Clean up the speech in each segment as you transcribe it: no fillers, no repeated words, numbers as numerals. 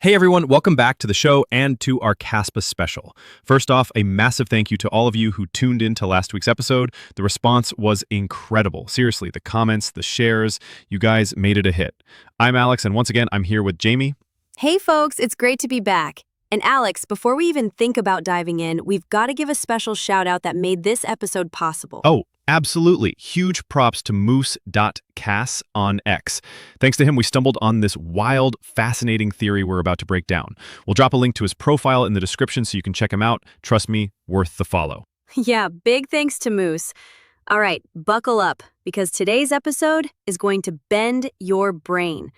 Hey everyone, welcome back to the show and to our Kaspa Special. First off, a massive thank you to all of you who tuned in to last week's episode. The response was incredible. Seriously, the comments, the shares, you guys made it a hit. I'm Alex, and once again, I'm here with Jamie. Hey folks, it's great to be back. And Alex, before we even think about diving in, we've got to give a special shout out that made this episode possible. Oh, absolutely. Huge props to moose.cas on X. Thanks to him, we stumbled on this wild, fascinating theory we're about to break down. We'll drop a link to his profile in the description so you can check him out. Trust me, worth the follow. Yeah, big thanks to Moose. All right, buckle up, because today's episode is going to bend your brain.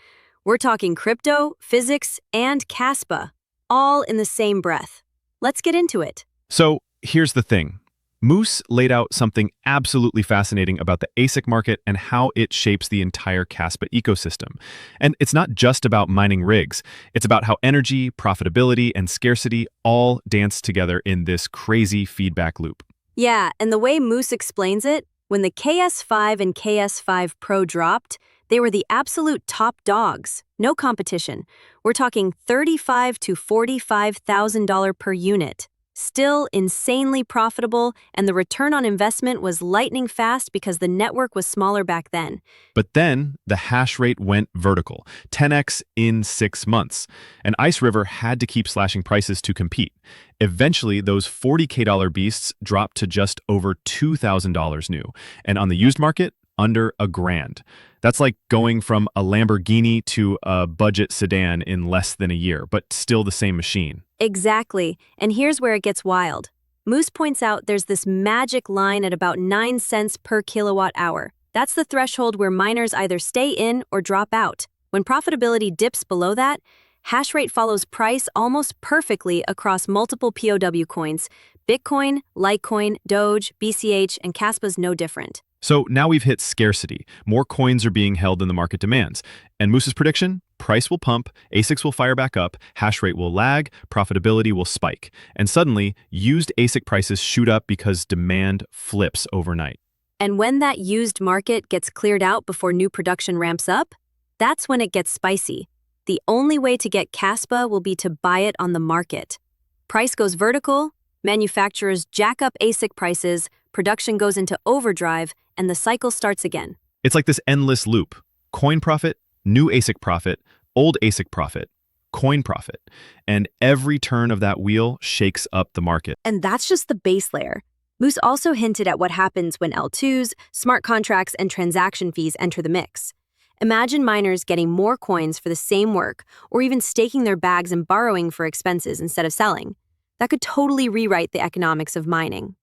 We're talking crypto, physics, and Kaspa, all in the same breath. Let's get into it. So here's the thing. Moose laid out something absolutely fascinating about the ASIC market and how it shapes the entire Kaspa ecosystem. And it's not just about mining rigs. It's about how energy, profitability, and scarcity all dance together in this crazy feedback loop. Yeah, and the way Moose explains it, when the KS5 and KS5 Pro dropped, they were the absolute top dogs, no competition. We're talking $35,000 to $45,000 per unit. Still insanely profitable, and the return on investment was lightning fast because the network was smaller back then. But then the hash rate went vertical, 10x in 6 months. And Ice River had to keep slashing prices to compete. Eventually, those $40K beasts dropped to just over $2,000 new. And on the used market, under $1,000. That's like going from a Lamborghini to a budget sedan in less than a year, but still the same machine. Exactly, and here's where it gets wild. Moose points out there's this magic line at about 9 cents per kilowatt hour. That's the threshold where miners either stay in or drop out. When profitability dips below that, hash rate follows price almost perfectly across multiple PoW coins. Bitcoin, Litecoin, Doge, BCH, and Kaspa's no different. So now we've hit scarcity. More coins are being held than the market demands. And Moose's prediction? Price will pump, ASICs will fire back up, hash rate will lag, profitability will spike. And suddenly, used ASIC prices shoot up because demand flips overnight. And when that used market gets cleared out before new production ramps up, that's when it gets spicy. The only way to get Kaspa will be to buy it on the market. Price goes vertical, manufacturers jack up ASIC prices, production goes into overdrive, and the cycle starts again. It's like this endless loop. Coin profit, new ASIC profit, old ASIC profit, coin profit. And every turn of that wheel shakes up the market. And that's just the base layer. Moose also hinted at what happens when L2s, smart contracts, and transaction fees enter the mix. Imagine miners getting more coins for the same work, or even staking their bags and borrowing for expenses instead of selling. That could totally rewrite the economics of mining.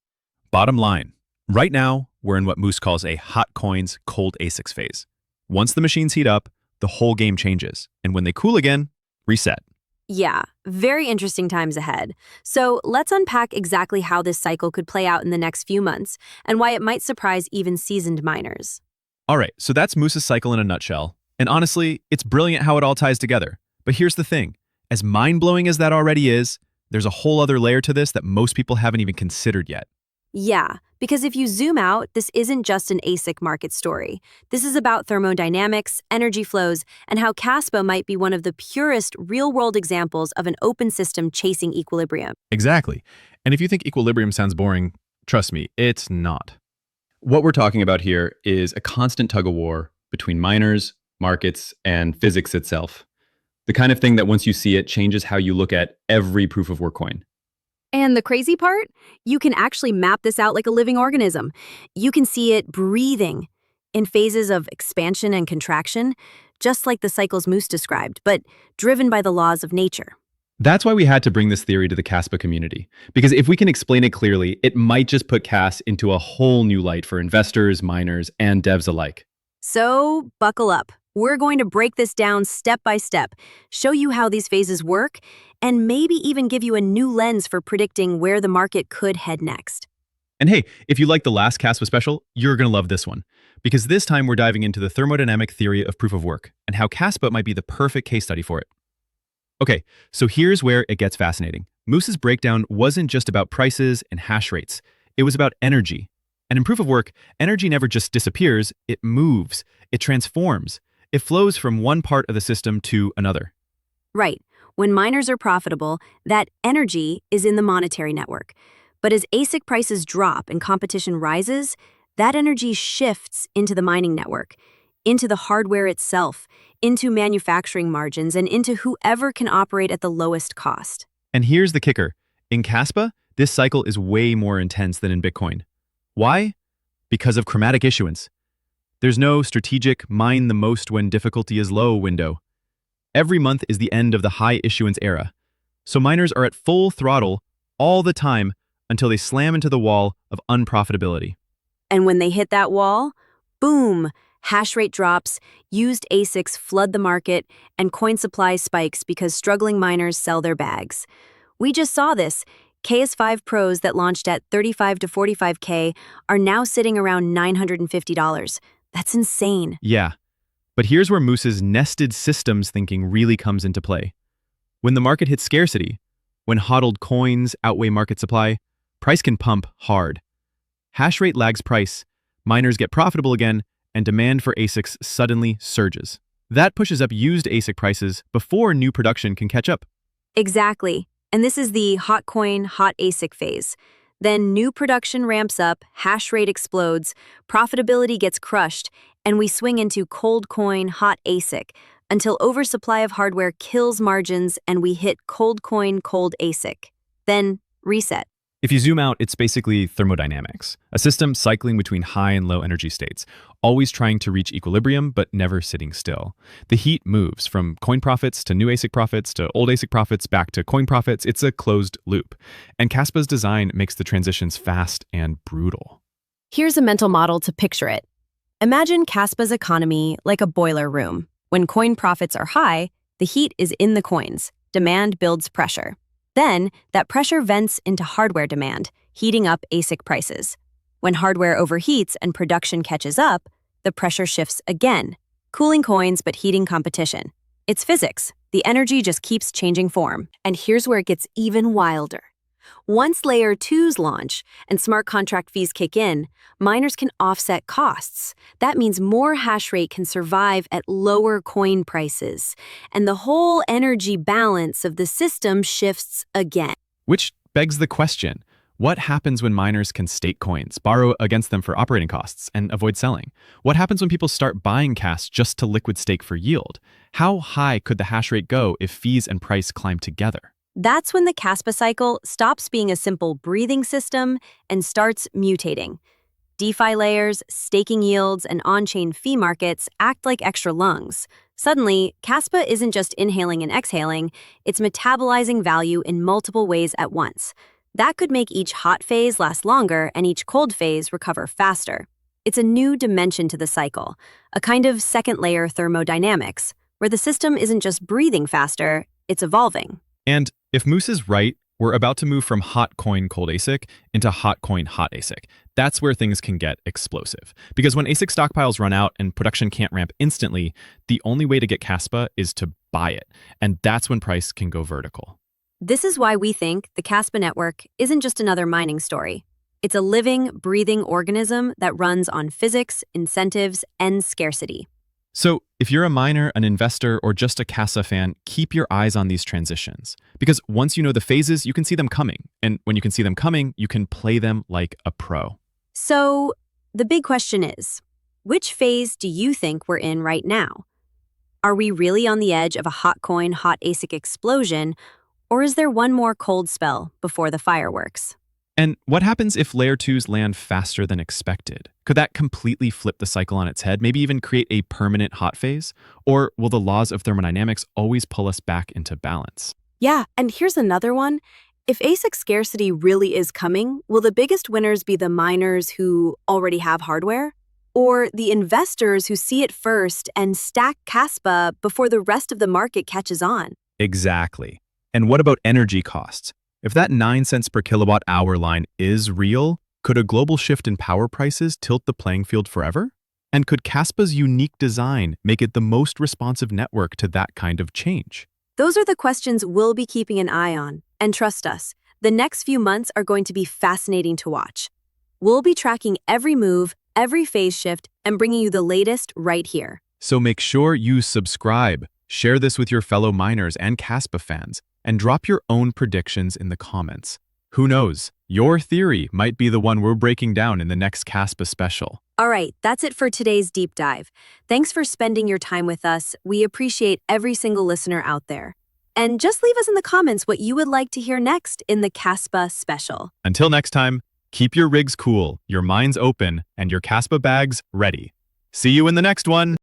Bottom line, right now, we're in what Moose calls a hot coins, cold ASICs phase. Once the machines heat up, the whole game changes. And when they cool again, reset. Yeah, very interesting times ahead. So let's unpack exactly how this cycle could play out in the next few months and why it might surprise even seasoned miners. All right, so that's Moose's cycle in a nutshell. And honestly, it's brilliant how it all ties together. But here's the thing. As mind-blowing as that already is, there's a whole other layer to this that most people haven't even considered yet. Yeah, because if you zoom out, this isn't just an ASIC market story. This is about thermodynamics, energy flows, and how Kaspa might be one of the purest real-world examples of an open system chasing equilibrium. Exactly. And if you think equilibrium sounds boring, trust me, it's not. What we're talking about here is a constant tug-of-war between miners, markets, and physics itself. The kind of thing that once you see it changes how you look at every proof-of-work coin. And the crazy part? You can actually map this out like a living organism. You can see it breathing in phases of expansion and contraction, just like the cycles Moose described, but driven by the laws of nature. That's why we had to bring this theory to the Kaspa community. Because if we can explain it clearly, it might just put Kas into a whole new light for investors, miners, and devs alike. So buckle up. We're going to break this down step by step, show you how these phases work, and maybe even give you a new lens for predicting where the market could head next. And hey, if you like the last Kaspa Special, you're going to love this one. Because this time we're diving into the thermodynamic theory of proof of work and how Kaspa might be the perfect case study for it. Okay, so here's where it gets fascinating. Moose's breakdown wasn't just about prices and hash rates. It was about energy. And in proof of work, energy never just disappears, it moves, it transforms. It flows from one part of the system to another. Right. When miners are profitable, that energy is in the monetary network. But as ASIC prices drop and competition rises, that energy shifts into the mining network, into the hardware itself, into manufacturing margins, and into whoever can operate at the lowest cost. And here's the kicker. In Kaspa, this cycle is way more intense than in Bitcoin. Why? Because of chromatic issuance. There's no strategic mine the most when difficulty is low window. Every month is the end of the high issuance era. So miners are at full throttle all the time until they slam into the wall of unprofitability. And when they hit that wall, boom, hash rate drops, used ASICs flood the market, and coin supply spikes because struggling miners sell their bags. We just saw this. KS5 Pros that launched at $35 to $45K are now sitting around $950. That's insane. Yeah, but here's where Moose's nested systems thinking really comes into play. When the market hits scarcity, when hodled coins outweigh market supply, price can pump hard. Hash rate lags price, miners get profitable again, and demand for ASICs suddenly surges. That pushes up used ASIC prices before new production can catch up. Exactly. And this is the hot coin, hot ASIC phase. Then new production ramps up, hash rate explodes, profitability gets crushed, and we swing into cold coin, hot ASIC, until oversupply of hardware kills margins and we hit cold coin, cold ASIC. Then reset. If you zoom out, it's basically thermodynamics, a system cycling between high and low energy states, always trying to reach equilibrium but never sitting still. The heat moves from coin profits to new ASIC profits to old ASIC profits back to coin profits. It's a closed loop. And Kaspa's design makes the transitions fast and brutal. Here's a mental model to picture it. Imagine Kaspa's economy like a boiler room. When coin profits are high, the heat is in the coins. Demand builds pressure. Then, that pressure vents into hardware demand, heating up ASIC prices. When hardware overheats and production catches up, the pressure shifts again, cooling coins but heating competition. It's physics. The energy just keeps changing form. And here's where it gets even wilder. Once Layer 2s launch and smart contract fees kick in, miners can offset costs. That means more hash rate can survive at lower coin prices, and the whole energy balance of the system shifts again. Which begs the question, what happens when miners can stake coins, borrow against them for operating costs, and avoid selling? What happens when people start buying Kas just to liquid stake for yield? How high could the hash rate go if fees and price climb together? That's when the Kaspa cycle stops being a simple breathing system and starts mutating. DeFi layers, staking yields, and on-chain fee markets act like extra lungs. Suddenly, Kaspa isn't just inhaling and exhaling, it's metabolizing value in multiple ways at once. That could make each hot phase last longer and each cold phase recover faster. It's a new dimension to the cycle, a kind of second-layer thermodynamics, where the system isn't just breathing faster, it's evolving. And if Moose is right, we're about to move from hot coin cold ASIC into hot coin hot ASIC. That's where things can get explosive. Because when ASIC stockpiles run out and production can't ramp instantly, the only way to get Kaspa is to buy it. And that's when price can go vertical. This is why we think the Kaspa network isn't just another mining story. It's a living, breathing organism that runs on physics, incentives, and scarcity. So if you're a miner, an investor, or just a Kaspa fan, keep your eyes on these transitions. Because once you know the phases, you can see them coming. And when you can see them coming, you can play them like a pro. So the big question is, which phase do you think we're in right now? Are we really on the edge of a hot coin, hot ASIC explosion, or is there one more cold spell before the fireworks? And what happens if Layer 2s land faster than expected? Could that completely flip the cycle on its head, maybe even create a permanent hot phase? Or will the laws of thermodynamics always pull us back into balance? Yeah, and here's another one. If ASIC scarcity really is coming, will the biggest winners be the miners who already have hardware? Or the investors who see it first and stack Kaspa before the rest of the market catches on? Exactly. And what about energy costs? If that 9 cents per kilowatt hour line is real, could a global shift in power prices tilt the playing field forever? And could Kaspa's unique design make it the most responsive network to that kind of change? Those are the questions we'll be keeping an eye on. And trust us, the next few months are going to be fascinating to watch. We'll be tracking every move, every phase shift, and bringing you the latest right here. So make sure you subscribe. Share this with your fellow miners and Kaspa fans, and drop your own predictions in the comments. Who knows? Your theory might be the one we're breaking down in the next Kaspa Special. All right, that's it for today's deep dive. Thanks for spending your time with us. We appreciate every single listener out there. And just leave us in the comments what you would like to hear next in the Kaspa Special. Until next time, keep your rigs cool, your minds open, and your Kaspa bags ready. See you in the next one!